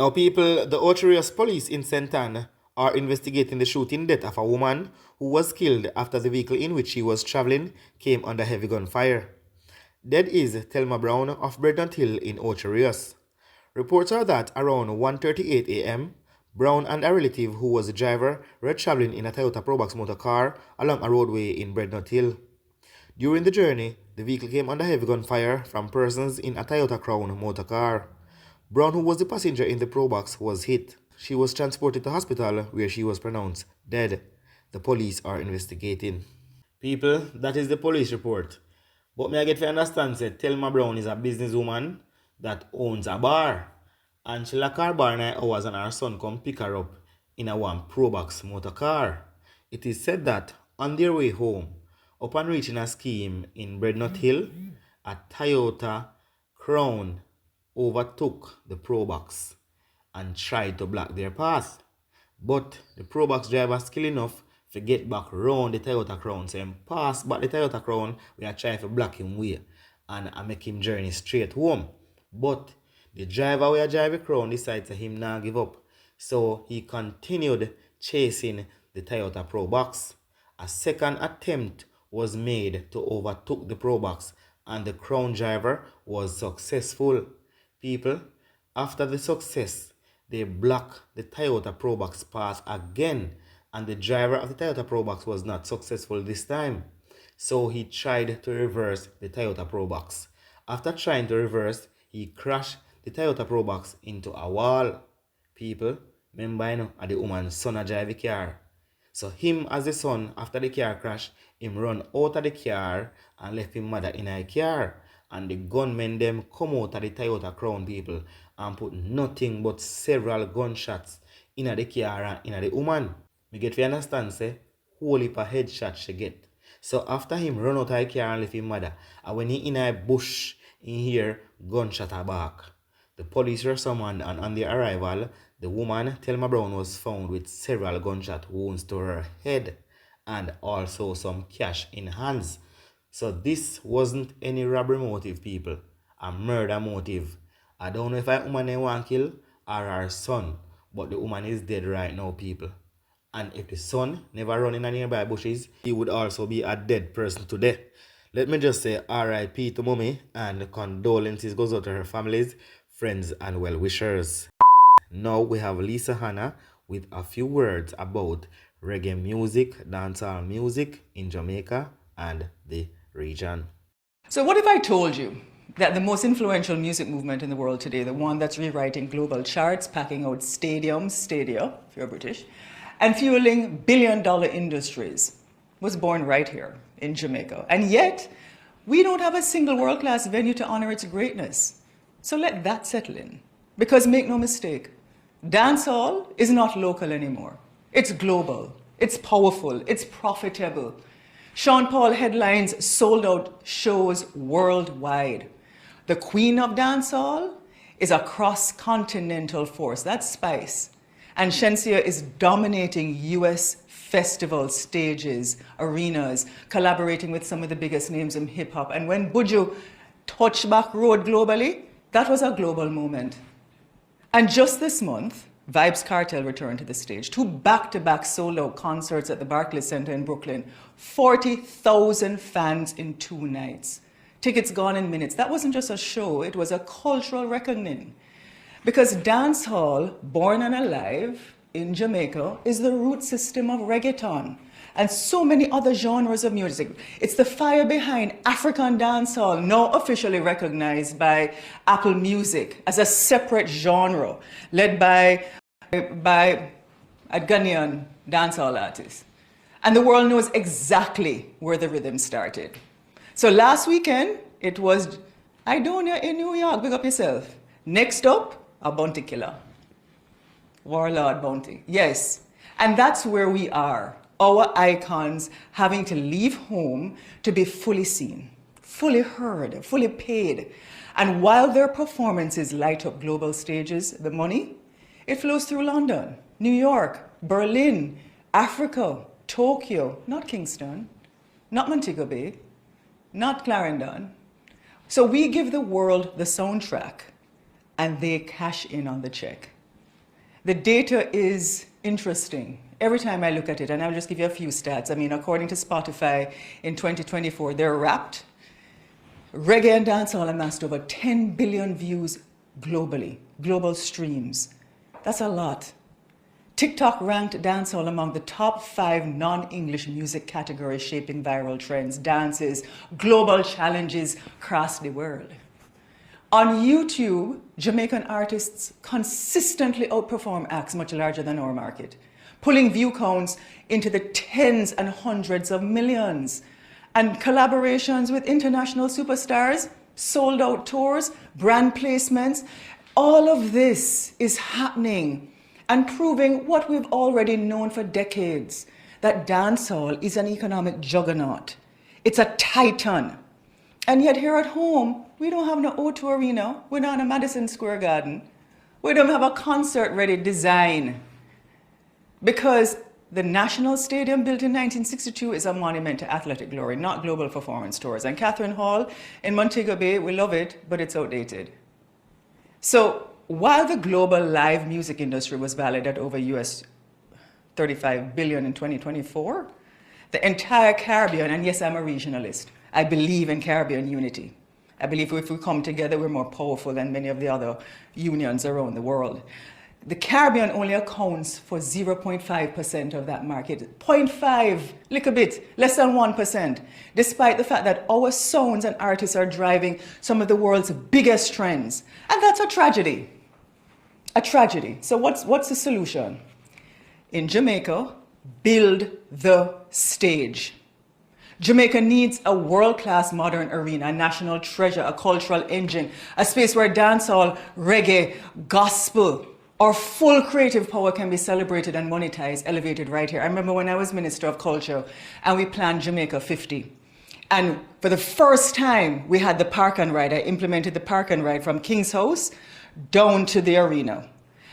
Now, people, the Ocho Rios police in St. Anne are investigating the shooting death of a woman who was killed after the vehicle in which she was traveling came under heavy gunfire. Dead is Thelma Brown of Brednut Hill in Ocho Rios. Reports are that around 1:38 a.m., Brown and a relative who was the driver were traveling in a Toyota Probox motor car along a roadway in Brednut Hill. During the journey, the vehicle came under heavy gunfire from persons in a Toyota Crown motor car. Brown, who was the passenger in the Probox, was hit. She was transported to hospital where she was pronounced dead. The police are investigating. People, that is the police report. But me I get to understand say Thelma Brown is a businesswoman that owns a bar. And she lock her bar 9 hours and her son come pick her up in a one Probox motor car. It is said that on their way home, upon reaching a scheme in Brednut Hill, a Toyota Crown overtook the Probox and tried to block their path. But the Probox driver skill enough to get back round the Toyota Crown. So him pass back the Toyota Crown, we are trying to block him way and I make him journey straight home. But the driver we are driving Crown decided to him not give up. So he continued chasing the Toyota Probox. A second attempt was made to overtake the Probox and the Crown driver was successful. People, after the success, they blocked the Toyota Probox path again and the driver of the Toyota Probox was not successful this time. So he tried to reverse the Toyota Probox. After trying to reverse, he crashed the Toyota Probox into a wall. People, remember you know, the woman's son a drive the car. So him as the son, after the car crash, him run out of the car and left him mother in a car. And the gunmen them come out of the Toyota Crown people and put nothing but several gunshots in the car and in the woman. Me get to understand say, whole heap of headshot she get. So after him run out of the car and left him mother, and when he in a bush, in here gunshot her back. The police were summoned and on their arrival, the woman, Thelma Brown, was found with several gunshot wounds to her head and also some cash in hands. So this wasn't any robbery motive, people. A murder motive. I don't know if a woman they want to kill or her son, but the woman is dead right now, people. And if the son never run in a nearby bushes, he would also be a dead person today. Let me just say RIP to Mummy and condolences goes out to her families, friends and well-wishers. Now we have Lisa Hanna with a few words about reggae music, dancehall music in Jamaica and the region. So what if I told you that the most influential music movement in the world today, the one that's rewriting global charts, packing out stadia, if you're British, and fueling billion-dollar industries, was born right here in Jamaica. And yet, we don't have a single world-class venue to honor its greatness. So let that settle in. Because make no mistake, dancehall is not local anymore. It's global, it's powerful, it's profitable. Sean Paul headlines sold-out shows worldwide. The queen of dancehall is a cross-continental force. That's Spice. And Shensia is dominating US festivals, stages, arenas, collaborating with some of the biggest names in hip-hop. And when Buju touched back road globally, that was a global moment. And just this month, Vybz Kartel returned to the stage. 2 back-to-back solo concerts at the Barclays Center in Brooklyn. 40,000 fans in 2 nights. Tickets gone in minutes. That wasn't just a show, it was a cultural reckoning. Because dancehall, born and alive in Jamaica, is the root system of reggaeton and so many other genres of music. It's the fire behind African dancehall, now officially recognized by Apple Music as a separate genre, led by a Ghanaian dancehall artist. And the world knows exactly where the rhythm started. So last weekend, it was Idonia in New York, big up yourself. Next up, a bounty killer. Warlord Bounty, yes. And that's where we are, our icons having to leave home to be fully seen, fully heard, fully paid. And while their performances light up global stages, the money, it flows through London, New York, Berlin, Africa, Tokyo, not Kingston, not Montego Bay, not Clarendon. So we give the world the soundtrack and they cash in on the check. The data is interesting. Every time I look at it, and I'll just give you a few stats. I mean, according to Spotify, in 2024, they're Wrapped. Reggae and dancehall amassed over 10 billion views globally, global streams. That's a lot. TikTok ranked dancehall among the top 5 non-English music categories shaping viral trends, dances, global challenges across the world. On YouTube, Jamaican artists consistently outperform acts much larger than our market, pulling view counts into the tens and hundreds of millions. And collaborations with international superstars, sold out tours, brand placements, all of this is happening and proving what we've already known for decades, that dancehall is an economic juggernaut. It's a titan. And yet here at home, we don't have no O2 Arena, we're not in a Madison Square Garden, we don't have a concert-ready design. Because the National Stadium, built in 1962, is a monument to athletic glory, not global performance tours. And Catherine Hall in Montego Bay, we love it, but it's outdated. So while the global live music industry was valued at over US $35 billion in 2024, the entire Caribbean, and yes, I'm a regionalist, I believe in Caribbean unity. I believe if we come together, we're more powerful than many of the other unions around the world. The Caribbean only accounts for 0.5% of that market. 0.5, little bit, less than 1%, despite the fact that our sounds and artists are driving some of the world's biggest trends. And that's a tragedy. A tragedy. So what's the solution? In Jamaica, build the stage. Jamaica needs a world-class modern arena, a national treasure, a cultural engine, a space where dancehall, reggae, gospel, our full creative power can be celebrated and monetized, elevated right here. I remember when I was Minister of Culture and we planned Jamaica 50. And for the first time, we had the park and ride. I implemented the park and ride from King's House down to the arena.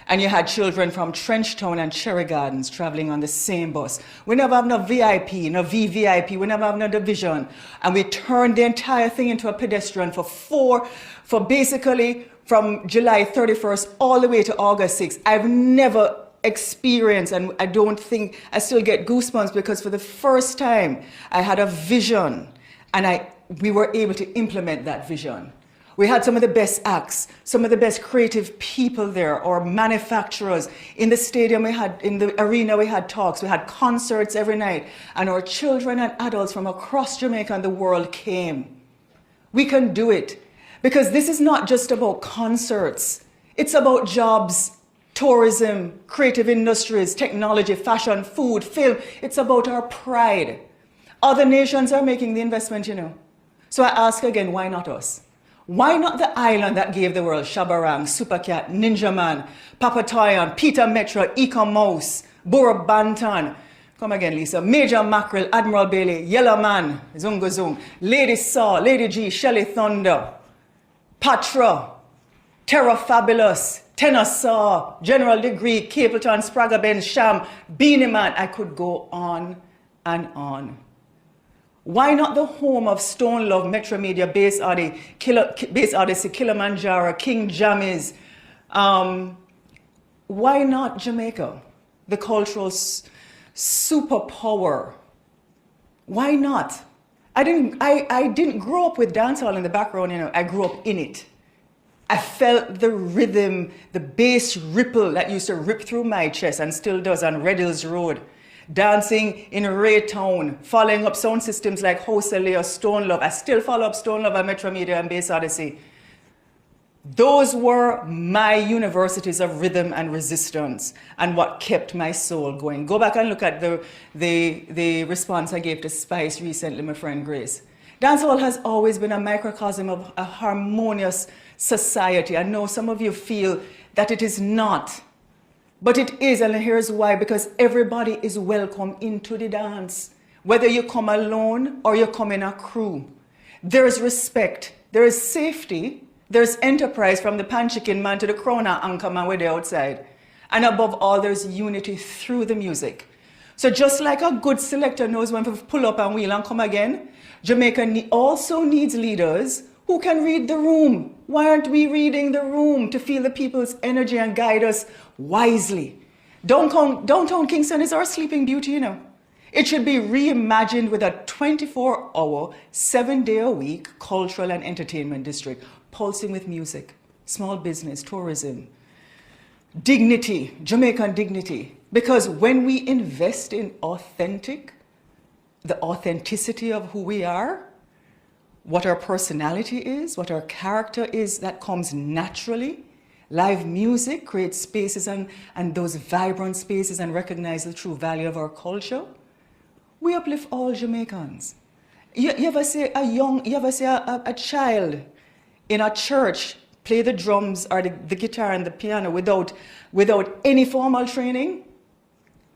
And you had children from Trenchtown and Cherry Gardens traveling on the same bus. We never have no VIP, no VVIP, we never have no division. And we turned the entire thing into a pedestrian for basically from July 31st all the way to August 6th. I've never experienced, and I don't think, I still get goosebumps because for the first time I had a vision and we were able to implement that vision. We had some of the best acts, some of the best creative people there, or manufacturers. In the stadium, in the arena, we had talks, we had concerts every night, and our children and adults from across Jamaica and the world came. We can do it, because this is not just about concerts. It's about jobs, tourism, creative industries, technology, fashion, food, film. It's about our pride. Other nations are making the investment, you know. So I ask again, why not us? Why not the island that gave the world Shabarang, Supercat, Ninja Man, Papa Toyan, Peter Metro, Eco Mouse, Burra Bantan, come again Lisa, Major Mackerel, Admiral Bailey, Yellow Man, Zunga Zung, Lady Saw, Lady G, Shelly Thunder, Patra, Terra Fabulous, Tenor Saw, General Degree, Capleton, Sprague Benz, Sham, Beanie Man. I could go on and on. Why not the home of Stone Love, Metro Media, Base Odyssey, Kilimanjaro, King Jammies? Why not Jamaica, the cultural superpower? Why not? I didn't grow up with dancehall in the background, you know. I grew up in it. I felt the rhythm, the bass ripple that used to rip through my chest and still does on Red Hills Road. Dancing in Raytown, following up sound systems like House-LA or Stone Love. I still follow up Stone Love at Metro Media and Base Odyssey. Those were my universities of rhythm and resistance and what kept my soul going. Go back and look at the response I gave to Spice recently, my friend Grace. Dancehall has always been a microcosm of a harmonious society. I know some of you feel that it is not. But it is, and here's why, because everybody is welcome into the dance. Whether you come alone or you come in a crew. There's respect, there is safety, there's enterprise from the pan chicken man to the crowner anchor man where they're outside. And above all, there's unity through the music. So just like a good selector knows when to pull up and wheel and come again, Jamaica also needs leaders Who can read the room? Why aren't we reading the room to feel the people's energy and guide us wisely? Downtown Kingston is our sleeping beauty, you know. It should be reimagined with a 24-hour, 7-day-a-week cultural and entertainment district, pulsing with music, small business, tourism, dignity, Jamaican dignity. Because when we invest in the authenticity of who we are, what our personality is, what our character is, that comes naturally. Live music creates spaces and those vibrant spaces and recognize the true value of our culture. We uplift all Jamaicans. You ever see a child in a church play the drums or the guitar and the piano without any formal training?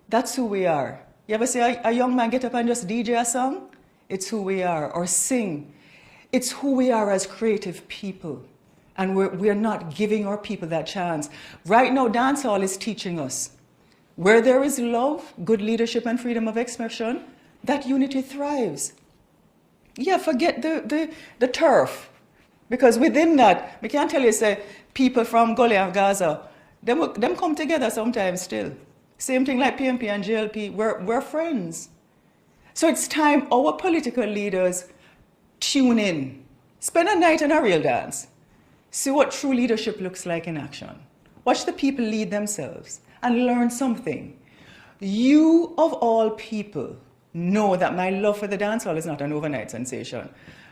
That's who we are. You ever see a young man get up and just DJ a song? It's who we are. Or sing. It's who we are as creative people. And we're not giving our people that chance. Right now, dancehall is teaching us. Where there is love, good leadership, and freedom of expression, that unity thrives. Yeah, forget the turf. Because within that, we can't tell you, say, people from Gully and Gaza, them come together sometimes still. Same thing like PMP and JLP, we're friends. So it's time our political leaders tune in. Spend a night in a real dance. See what true leadership looks like in action. Watch the people lead themselves and learn something. You, of all people, know that my love for the dancehall is not an overnight sensation.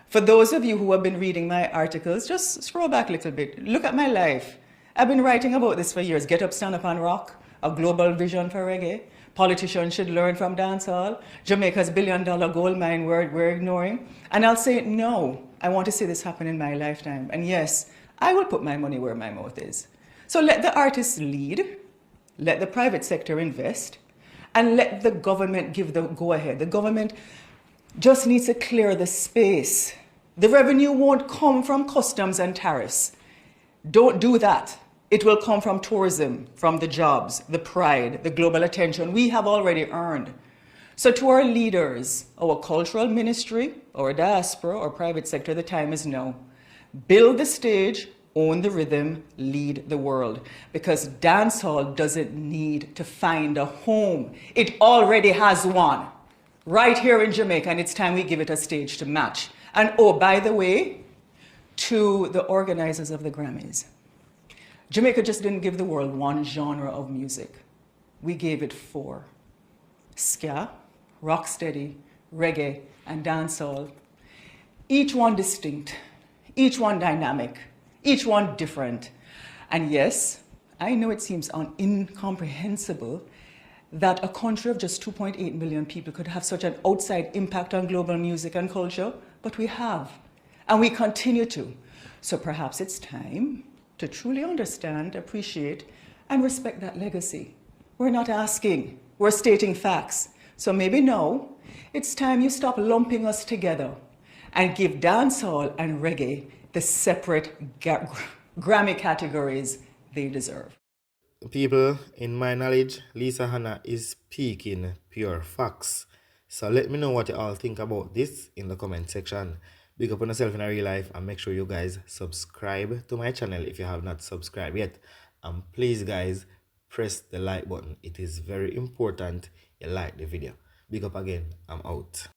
For those of you who have been reading my articles, just scroll back a little bit. Look at my life. I've been writing about this for years. Get up, stand up and rock. A global vision for reggae. Politicians should learn from dancehall. Jamaica's billion-dollar gold mine we're ignoring. And I'll say, no, I want to see this happen in my lifetime. And yes, I will put my money where my mouth is. So let the artists lead, let the private sector invest, and let the government give the go-ahead. The government just needs to clear the space. The revenue won't come from customs and tariffs. Don't do that. It will come from tourism, from the jobs, the pride, the global attention we have already earned. So to our leaders, our cultural ministry, our diaspora, our private sector, the time is now. Build the stage, own the rhythm, lead the world. Because dancehall doesn't need to find a home. It already has one. Right here in Jamaica, and it's time we give it a stage to match. And oh, by the way, to the organizers of the Grammys, Jamaica just didn't give the world one genre of music. We gave it 4. Ska, rocksteady, reggae, and dancehall. Each one distinct, each one dynamic, each one different. And yes, I know it seems incomprehensible that a country of just 2.8 million people could have such an outside impact on global music and culture, but we have, and we continue to. So perhaps it's time to truly understand, appreciate, and respect that legacy. We're not asking, we're stating facts. So maybe now, it's time you stop lumping us together and give dancehall and reggae the separate Grammy categories they deserve. People, in my knowledge, Lisa Hanna is speaking pure facts. So let me know what you all think about this in the comment section. Big up on yourself in a real life and make sure you guys subscribe to my channel if you have not subscribed yet. And please guys, press the like button. It is very important you like the video. Big up again. I'm out.